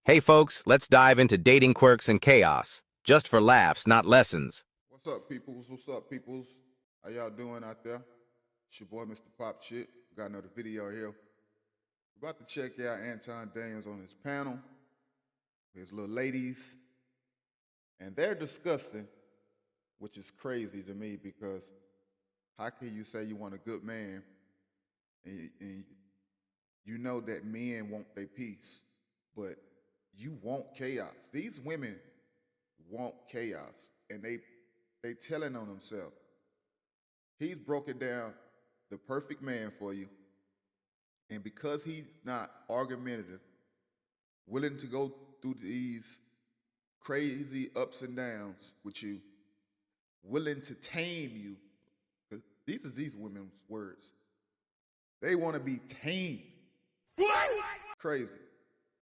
Hey folks, let's dive into dating quirks and chaos. Just for laughs, not lessons. What's up, peoples? What's up, peoples? How y'all doing out there? It's your boy, Mr. Pop Shit. Got another video here. We're about to check out Anton Daniels on his panel, his little ladies, and they're disgusting, which is crazy to me because how can you say you want a good man and you know that men want their peace, but you want chaos? These women want chaos, and they telling on themselves. He's broken down the perfect man for you, and because he's not argumentative, willing to go through these crazy ups and downs with you, willing to tame you. 'Cause these are these women's words. They want to be tamed. Crazy.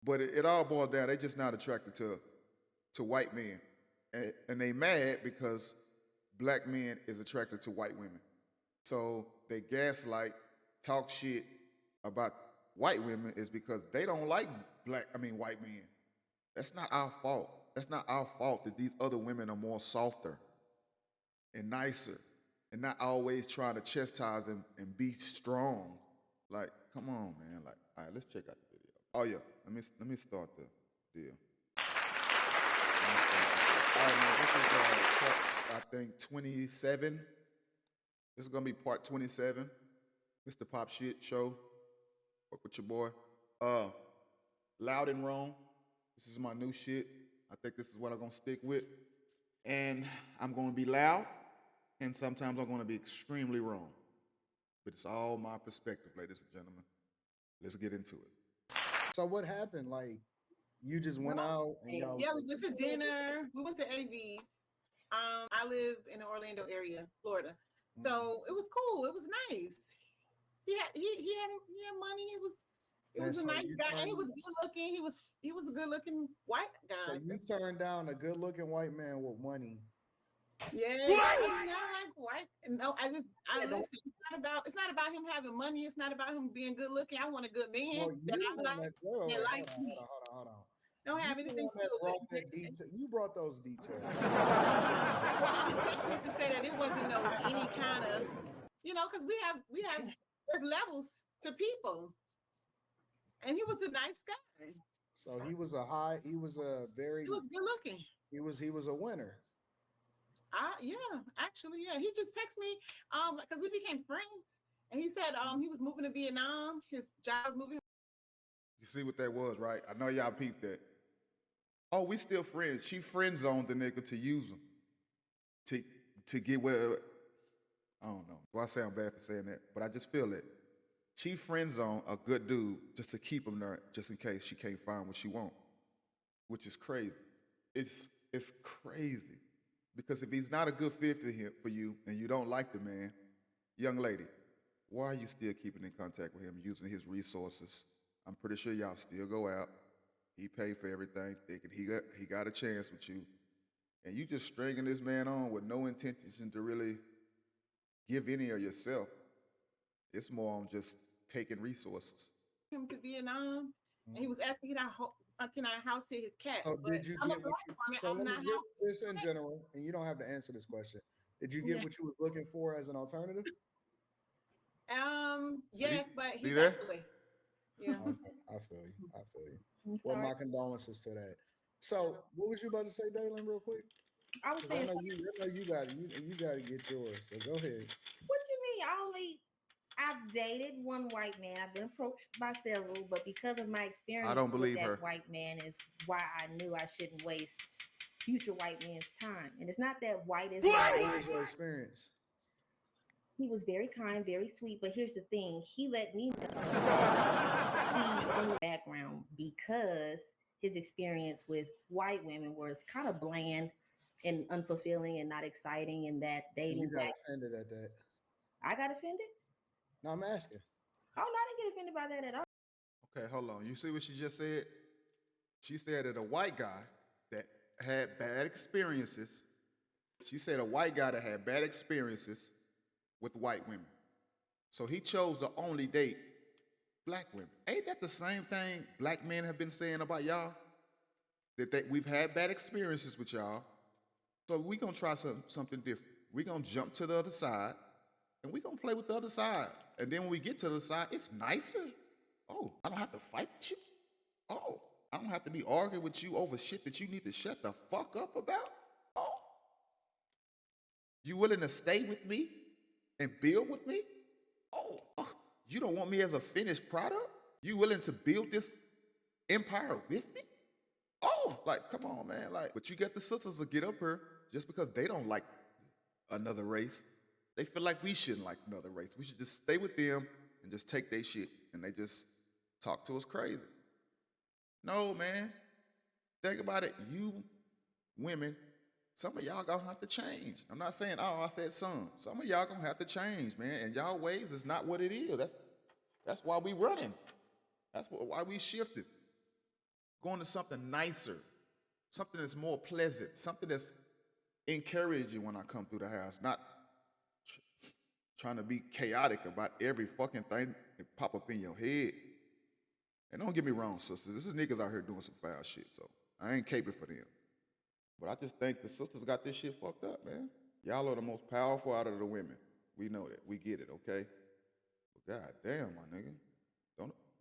But it all boils down, they just not attracted to white men. And they mad because black men is attracted to white women. So they gaslight, talk shit about white women is because they don't like white men. That's not our fault. That's not our fault that these other women are more softer and nicer and not always trying to chastise and be strong. Like, come on, man. Like, all right, let's check out the video. Oh yeah, let me start the deal. All right, man. This is part, I think 27. This is gonna be part 27. Mr. Pop Shit Show. Work with your boy. Loud and Wrong. This is my new shit. I think this is what I'm gonna stick with. And I'm gonna be loud, and sometimes I'm gonna be extremely wrong. But it's all my perspective, ladies and gentlemen. Let's get into it. So what happened? Like, you just went out and y'all Yeah, we went to dinner. We went to AV's. I live in the Orlando area, Florida. So it was cool. It was nice. He had money. It was a nice guy. And he was good looking. He was a good looking white guy. So you turned down a good looking white man with money. Yeah, I like white. No, listen. It's not about him having money. It's not about him being good looking. I want a good man Well, that you I like. That likes me. hold on. Don't have anything to do with Detail. You brought those details. Well, I'm saying to say that it wasn't no any kind of, because we have there's levels to people, and he was a nice guy. So he was a very He was good looking. he was a winner. Yeah, actually, yeah. He just texted me, because we became friends, and he said, he was moving to Vietnam. His job was moving. You see what that was, right? I know y'all peeped that. Oh, we still friends. She friend zoned the nigga to use him. To get where I don't know. Well, I sound bad for saying that, but I just feel it. She friend zoned a good dude just to keep him there, just in case she can't find what she want, which is crazy. It's crazy because if he's not a good fit for you, and you don't like the man, young lady, why are you still keeping in contact with him, using his resources? I'm pretty sure y'all still go out. He paid for everything, thinking he got a chance with you, and you just stringing this man on with no intention to really give any of yourself. It's more on just taking resources. Him to Vietnam, and he was asking, can I house sit his cats? So did you I'm a get black what you woman. so I'm let me not just house. this in general, and you don't have to answer this question. Did you get Yeah. what you was looking for as an alternative? Yes, but he See there? passed away. Yeah. Okay, I feel you. I feel you. I'm Well, sorry. my condolences to that. So, what was you about to say, Dalen, real quick? I was Because I saying, know you got you got to get yours. So go ahead. what you mean? I've dated one white man. I've been approached by several, but because of my I experience don't with believe that her. white man is why I knew I shouldn't waste future white men's time. And it's not that white is What right. was your experience? He was very kind, very sweet. But here's the thing: he let me know that he only background because his experience with white women was kind of bland and unfulfilling and not exciting, and that And you dating got black. offended at that. I got offended. No, I'm asking. Oh no, I didn't get offended by that at all. Okay, hold on. You see what she just said? She said that a white guy that had bad experiences, she said a white guy that had bad experiences with white women. So he chose to only date black women. Ain't that the same thing black men have been saying about y'all? We've had bad experiences with y'all, so we gonna try something different. We gonna jump to the other side, and we gonna play with the other side. And then when we get to the side, it's nicer. Oh, I don't have to fight with you. Oh, I don't have to be arguing with you over shit that you need to shut the fuck up about. Oh, you willing to stay with me and build with me? Oh, you don't want me as a finished product? You willing to build this empire with me? Oh, like, come on, man. Like, but you get the sisters to get up here just because they don't like another race. They feel like we shouldn't like another race. We should just stay with them and just take their shit. And they just talk to us crazy. No, man. Think about it. You women, some of y'all gonna have to change. I'm not saying all, I said some. Some of y'all gonna have to change, man. And y'all ways is not what it is. That's why we running. Why we shifted. Going to something nicer, something that's more pleasant, something that's encouraging when I come through the house, not trying to be chaotic about every fucking thing that pop up in your head. And don't get me wrong, sisters, this is niggas out here doing some foul shit, so I ain't caping for them. But I just think the sisters got this shit fucked up, man. Y'all are the most powerful out of the women. We know that. We get it, okay? But god damn, my nigga.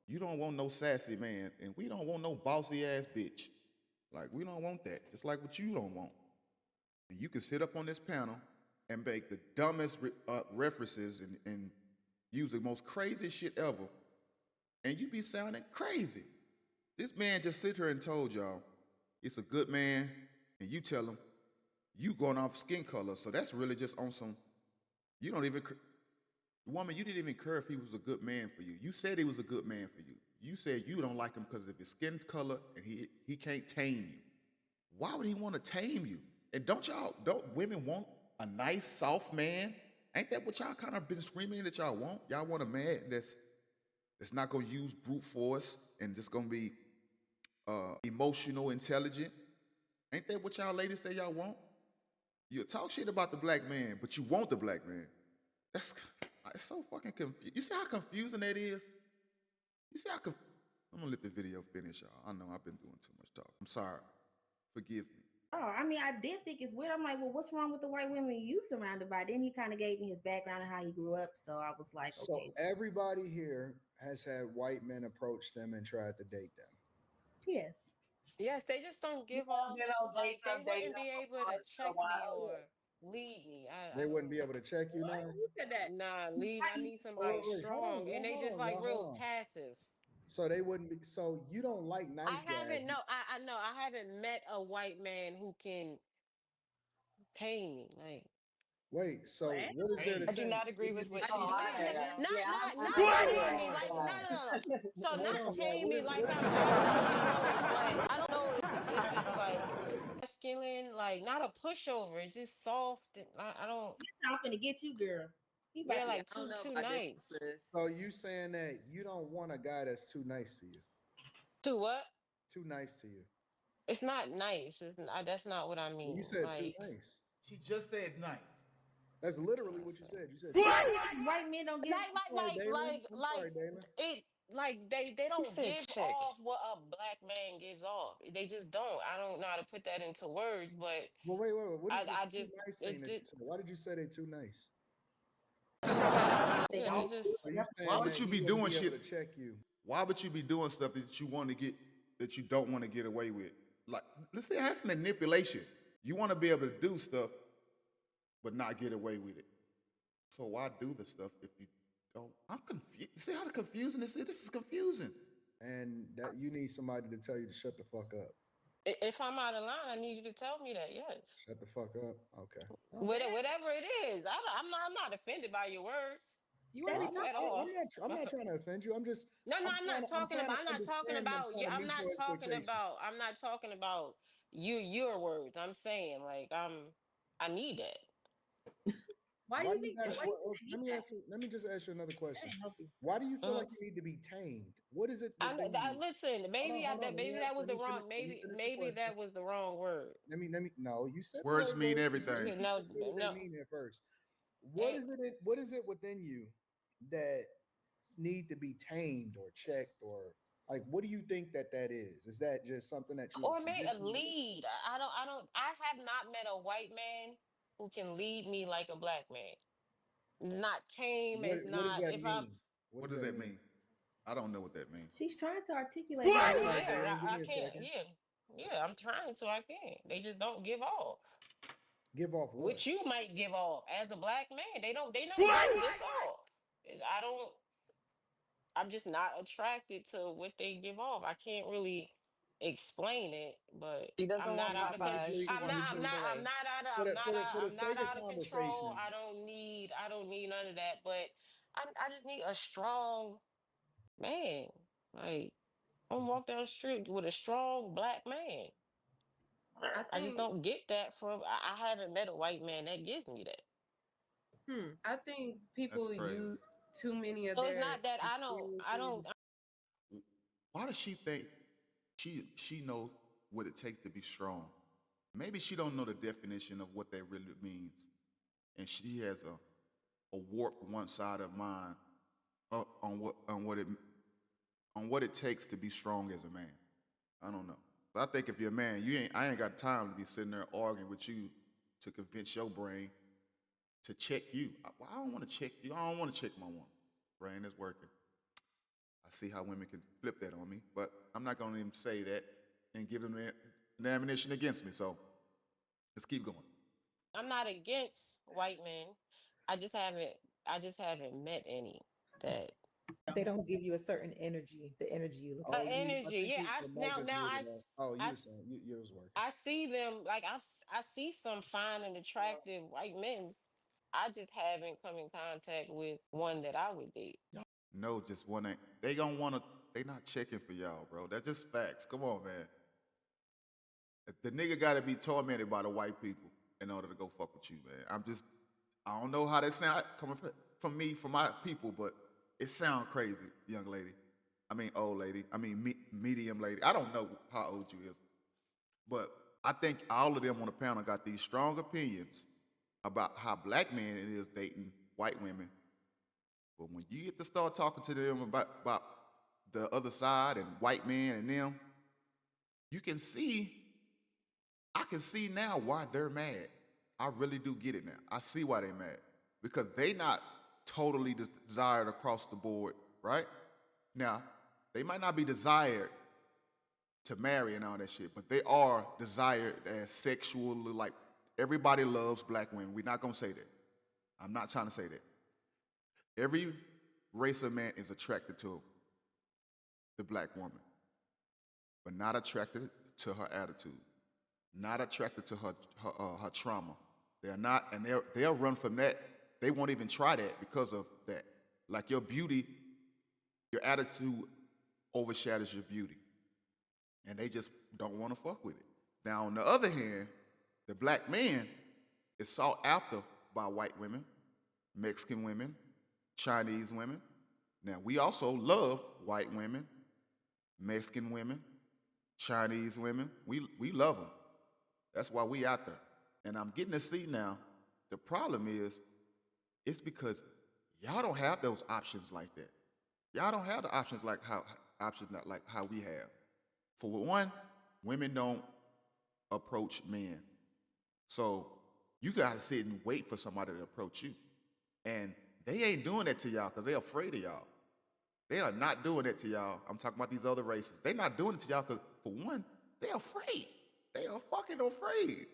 You don't want no sassy man, and we don't want no bossy ass bitch. Like, we don't want that. Just like what you don't want. And you can sit up on this panel and make the dumbest references and use the most crazy shit ever, and you be sounding crazy. This man just sit here and told y'all it's a good man, and you tell him you going off skin color, so that's really just on some, you don't even, woman, you didn't even care if he was a good man for you. You said he was a good man for you. You said you don't like him because of his skin color and he can't tame you. Why would he want to tame you? And don't women want a nice, soft man? Ain't that what y'all kind of been screaming that y'all want? Y'all want a man that's not gonna use brute force and just gonna be emotional, intelligent? Ain't that what y'all ladies say y'all want? You talk shit about the black man, but you want the black man. It's so fucking confusing. You see how confusing that is? You see how I'm gonna let the video finish, y'all. I know I've been doing too much talk. I'm sorry. Forgive me. Oh, I mean, I did think it's weird. I'm like, well, what's wrong with the white women you surrounded by? Then he kind of gave me his background and how he grew up. So I was like, So okay. everybody here has had white men approach them and tried to date them. Yes. Yes, they just don't give off, like they wouldn't be able to check me or lead me. They I wouldn't don't. be able to check you now. Who said that? Nah, lead. I need Oh, somebody wait, strong, and they just like y'all, real hold on. passive. So they wouldn't be. So you don't like nice I guys. haven't. No, I know. I haven't met a white man who can tame me. Like Wait. So What? what is there to I do tame? not agree with what she's Wait a saying. minute. Not tame me like no. So Hold not on, y'all. tame me like What is I'm out of control, but I don't know if it's like masculine, like not a pushover. It's just soft. And I don't. I'm finna get you, girl. He Yeah, about like too nice. So you saying that you don't want a guy that's too nice to you? Too what? Too nice to you? It's not nice. That's not what I mean. You said too Like, nice. She just said nice. That's literally what you listen. said. You said white men don't get I'm sorry, Dalen. It like they don't said give chick. off what a black man gives off. They just don't. I don't know how to put that into words, but Well, wait. What is I this too just nice it thing that you did said? Why did you say they too nice? too passive. They Yeah, don't. they just Are you Why saying would that you he be wouldn't doing be able shit? to check you? Why would you be doing stuff that you want to get that you don't want to get away with? Like, let's say that's manipulation. You want to be able to do stuff, but not get away with it. So why do the stuff if you don't? I'm confused. See how confusing this is? This is confusing. And that you need somebody to tell you to shut the fuck up. if I'm out of line, I need you to tell me that. Yes, Shut the fuck up. Okay. whatever it is. I'm not offended by your words. You No, ain't I'm not. At all. I'm not trying to offend you. I'm just. No, I'm not talking about. I'm not talking understand. I'm about you. trying to I'm meet not your talking expectations. about. I'm not talking about your words. I'm saying like I need that. Why do Why you do you think? gotta? Why do you think that? Let me just ask you another That question. ain't help you. Why do you feel Mhm. like you need to be tamed? What is it I, within I you? listen. Maybe Hold on. maybe that was the wrong. Let me Maybe finish the question. that was the wrong word. Let me. No, you said the Words right mean words. You everything. said No, people say what they no. mean at first. eh, What is it within you that need to be tamed or checked or Like, what do you think that is? Is that just something that you Or was maybe a conditioned with? lead. I have not met a white man who can lead me like a black man. It's not tame. It's What does not, that if I, mean? What What does does that that mean? mean? I don't know what that means. She's trying to articulate I'm her sorry, point. yeah, Damon. Give I me a can't, second. yeah, I'm trying to, I can't. They just don't give off. Give off what? Which you might give off as a black man. They don't give this off. I don't, I'm just not attracted to what they give off. I can't really explain it, but She doesn't I'm want not out of control. Popeyes. She wants Chick-fil-A. For the I'm not sake of out of control. conversation, I don't need none of that. But I just need a strong man. Like I'm walk down the street with a strong black man. I I just think don't get that from. I haven't met a white man that gives me that. I think That's people crazy. use too many of So it's their not that I don't. experiences. Why does she think she knows what it takes to be strong? Maybe she don't know the definition of what that really means, and she has a warped one side of mind on what it takes to be strong as a man. I don't know. But I think if you're a man, I ain't got time to be sitting there arguing with you to convince your brain to check you. I don't want to check you. I don't want to check my woman. Brain is working. I see how women can flip that on me, but I'm not going to even say that and give them an ammunition against me. So let's keep going. I'm not against white men. I just haven't. I just haven't met any that They don't give you a certain energy, the energy you look oh, for. I energy. think Yeah, the mic is muted up. Oh, you I were saying you was working. I see them like I see some fine and attractive white men. I just haven't come in contact with one that I would date. No, just one ain't. They gonna wanna. They not checking for y'all, bro. That's just facts. Come on, man. The nigga gotta be tormented by the white people in order to go fuck with you, man. I don't know how that sound coming from me, from my people, but it sound crazy, young lady. I mean, old lady. I mean, medium lady. I don't know how old you is, but I think all of them on the panel got these strong opinions about how black men it is dating white women. But when you get to start talking to them about the other side and white men and them, I can see now why they're mad. I really do get it now. I see why they're mad. Because they not totally desired across the board, right? Now, they might not be desired to marry and all that shit, but they are desired as sexually, like everybody loves black women. We're not gonna say that. I'm not trying to say that. Every race of man is attracted to the black woman, but not attracted to her attitude, not attracted to her trauma. They're not, and they'll run from that. They won't even try that because of that. Like your beauty, your attitude overshadows your beauty, and they just don't want to fuck with it. Now, on the other hand, the black man is sought after by white women, Mexican women, Chinese women. Now, we also love white women, Mexican women, Chinese women. We love them. That's why we out there. And I'm getting to see now, the problem is, it's because y'all don't have those options like that. Y'all don't have the options like how we have. For one, women don't approach men. So you gotta sit and wait for somebody to approach you. And they ain't doing that to y'all because they're afraid of y'all. They are not doing that to y'all. I'm talking about these other races. They're not doing it to y'all because, for one, they're afraid. They are fucking afraid.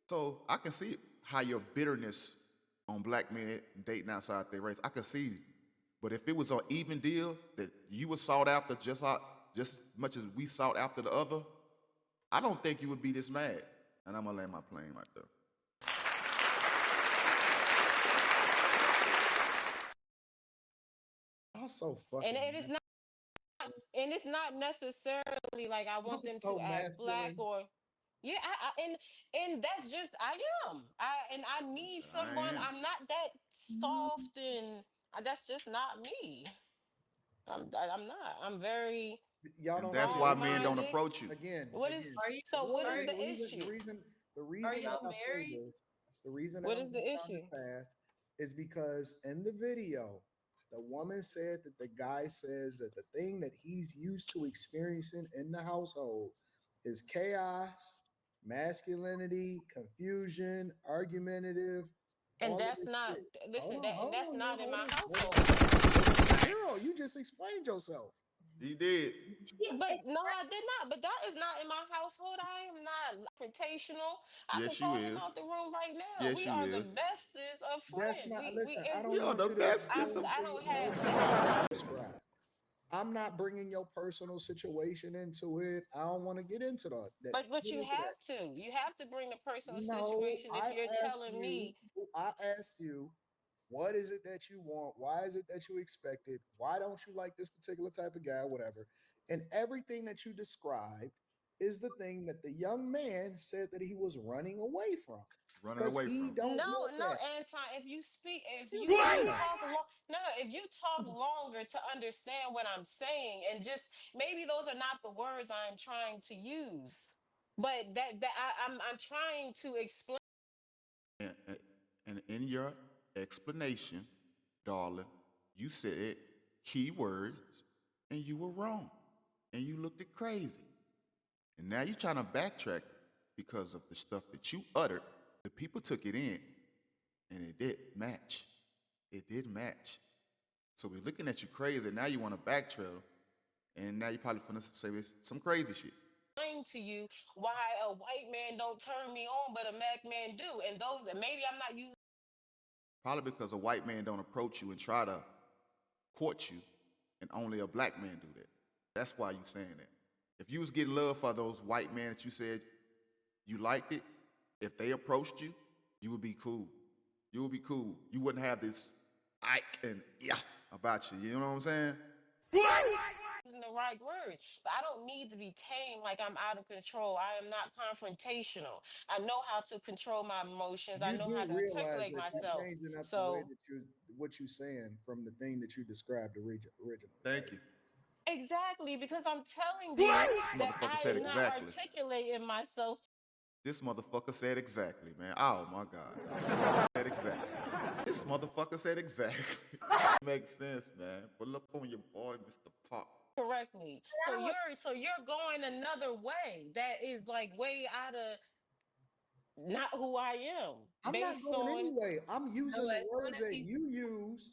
So I can see how your bitterness on black men dating outside their race, I can see it. But if it was an even deal that you were sought after just as much as we sought after the other, I don't think you would be this mad. And I'm gonna land my plane right there. I'm so fucking. And it's not necessarily like I want I'm them so to act black masculine. or yeah, and that's just I need someone. I am. I'm not that soft and that's just not me. I'm not. I'm very Y'all And don't that's see the why strong reason. men don't minded. approach you. Again, What is again. Are you so? What are is The the reason, issue? the are reason that y'all I say married? this, the reason that What I'm is the going down this issue? path is because in the video, The woman said that the guy says that the thing that he's used to experiencing in the household is chaos, masculinity, confusion, argumentative, And all of that's this not, shit. listen, that, and Hold that's on now, not in hold my on, hold household. on. Girl, you just explained yourself. He did. Yeah, But no, I did not. But that is not in my household. I am not confrontational. I can Yes, you call him is. out the room right now. Yes, We you are the is. bestest of That's friends. not, We listen, I and don't We are want the you to bestest go of. I into don't no have detail that. describe. I'm not bringing your personal situation into it. I don't want to get into that. But Get you into that. have to. You have to bring the personal No, situation if you're telling me. I asked you, what is it that you want? Why is it that you expect it? Why don't you like this particular type of guy, whatever? And everything that you described is the thing that the young man said that he was running away from. Running Because away he from. don't No, want no, that. Anton. If you speak, if you What? talk long, no, no, if you talk longer to understand what I'm saying, and just maybe those are not the words I'm trying to use, but I'm trying to explain. And, and in your explanation, darling, you said key words and you were wrong. And you looked it crazy. And now you're trying to backtrack because of the stuff that you uttered. The people took it in and it did match. It did match. So we're looking at you crazy. Now you want to backtrail. And now you're probably finna say some crazy shit. To you why a white man don't turn me on, but a black man do, and those that maybe I'm not using. Probably because a white man don't approach you and try to court you, and only a black man do that. That's why you saying that. If you was getting love for those white men that you said you liked it, if they approached you, you would be cool. You would be cool. You wouldn't have this Ike and yeah about you. You know what I'm saying? The right words, but I don't need to be tamed like I'm out of control. I am not confrontational. I know how to control my emotions. I You know do how to realize articulate that you're myself. changing up the way So that you what you're saying from the thing that you described originally. Thank you. exactly, because I'm telling you This that motherfucker I said am not exactly. articulating myself. This motherfucker said exactly, man. Oh my God. Said exactly. This motherfucker said exactly. Makes sense, man. Pull up on your boy, Mr. Pop. Correctly. So you're going another way that is like way out of not who I am I'm not based going on. anyway. I'm using So the as soon words as that he's, you use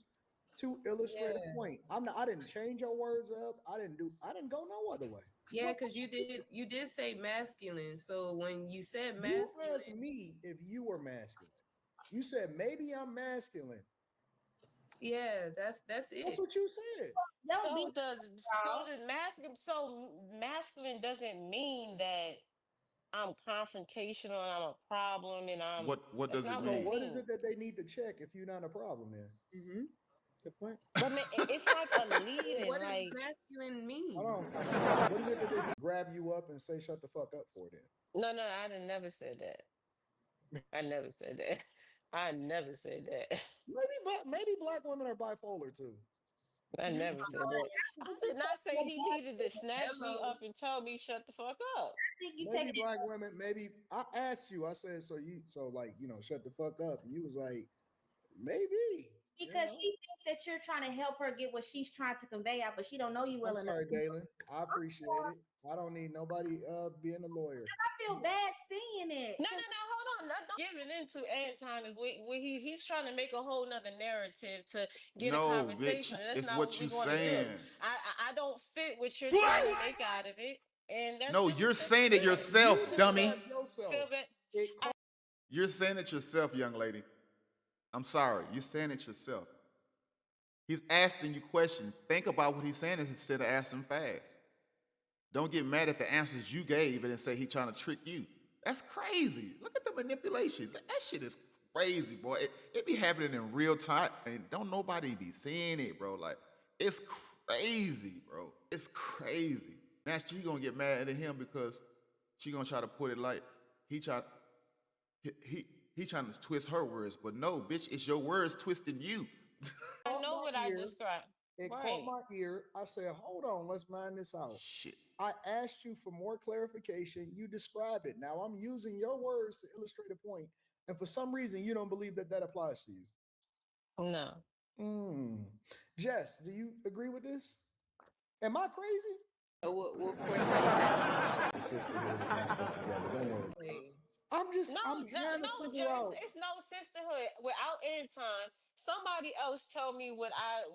to illustrate a yeah, point. I didn't change your words up. I didn't go no other way. yeah, because you did say masculine. So when you said You asked masculine, me if you were masculine. You said maybe I'm masculine. yeah, that's That's it. what you said. don't be So does y'all. masculine doesn't mean that I'm confrontational and I'm a problem and I'm What that's does it not So what it mean? what is means. it that they need to check if you're not a problem then? Mm-hmm. Good point. But it's like a Well, leading, what does like masculine mean? Hold on. What is it that they need to grab you up and say shut the fuck up for then? no, I done never said that. I never said that. I never said that. Maybe black women are bipolar too. I You never said that. I did not say he needed to snatch me hello. up and tell me shut the fuck up. I think you Maybe taking it black women, maybe I asked you, I said, so like, shut the fuck up. And you was like, maybe, because she thinks that you're trying to help her get what she's trying to convey out, but she don't know you I'm well enough. sorry, Dalen. I appreciate it. I don't need nobody being a lawyer. I feel bad seeing it. No, hold on. Not giving into Anton is where he's trying to make a whole nother narrative to get a No, bitch. conversation. And that's It's not what what you we're going to do. saying. I don't fit what you're trying to make out of it. And that's No, just you're as simple saying as it that. yourself, You dummy. described yourself. Feel bad. It You're saying it yourself, young lady. I'm sorry. You're saying it yourself. He's asking you questions. Think about what he's saying instead of asking fast. Don't get mad at the answers you gave and say he's trying to trick you. That's crazy. Look at the manipulation. That shit is crazy, boy. It be happening in real time, and don't nobody be seeing it, bro. Like, it's crazy, bro. It's crazy. Now she gonna get mad at him because she gonna try to put it like he try he trying to twist her words, but no, bitch, it's your words twisting you. I know my what I ear. described. It caught Right. my ear. I said, hold on, let's mind this out. Shit. I asked you for more clarification. You described it. Now I'm using your words to illustrate a point. And for some reason, you don't believe that that applies to you. No. Jess, do you agree with this? Am I crazy? What portion are you asking? The sisterhood is not stuck together. Don't worry. Wait. I'm No, trying to no, figure Jess, out. it's no sisterhood. Without Anton, somebody else tell me what I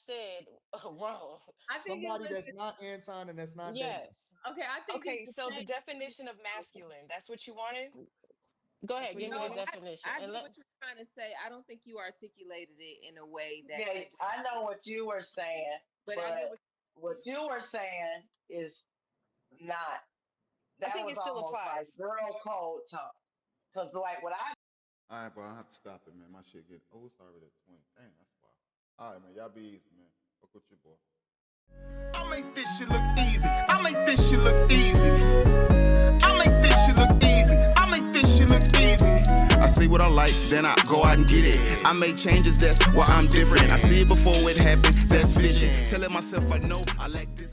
said wrong. I think it Somebody was that's not Anton and that's not Daniel. Yes. okay. I think Okay, it's so the same- definition of masculine, that's what you wanted? Go That's ahead, what give you me the wanted? definition. I and get let, what you're trying to say. I don't think you articulated it in a way that. Yeah, I know what you were saying, But I get what you were saying is not. I That think was it still almost applies. like girl code talk. Cause like what I All right, bro, I have to stop it, man. My shit get. Oh, it's already at 20. Damn, that's wild. All right, man. Y'all be easy, man. Fuck with your boy. I make this shit look easy. I make this shit look easy. I make this shit look easy. I make this shit look easy. I see what I like, then I go out and get it. I make changes, that's why I'm different. I see it before it happens, that's vision. Telling myself I know I like this.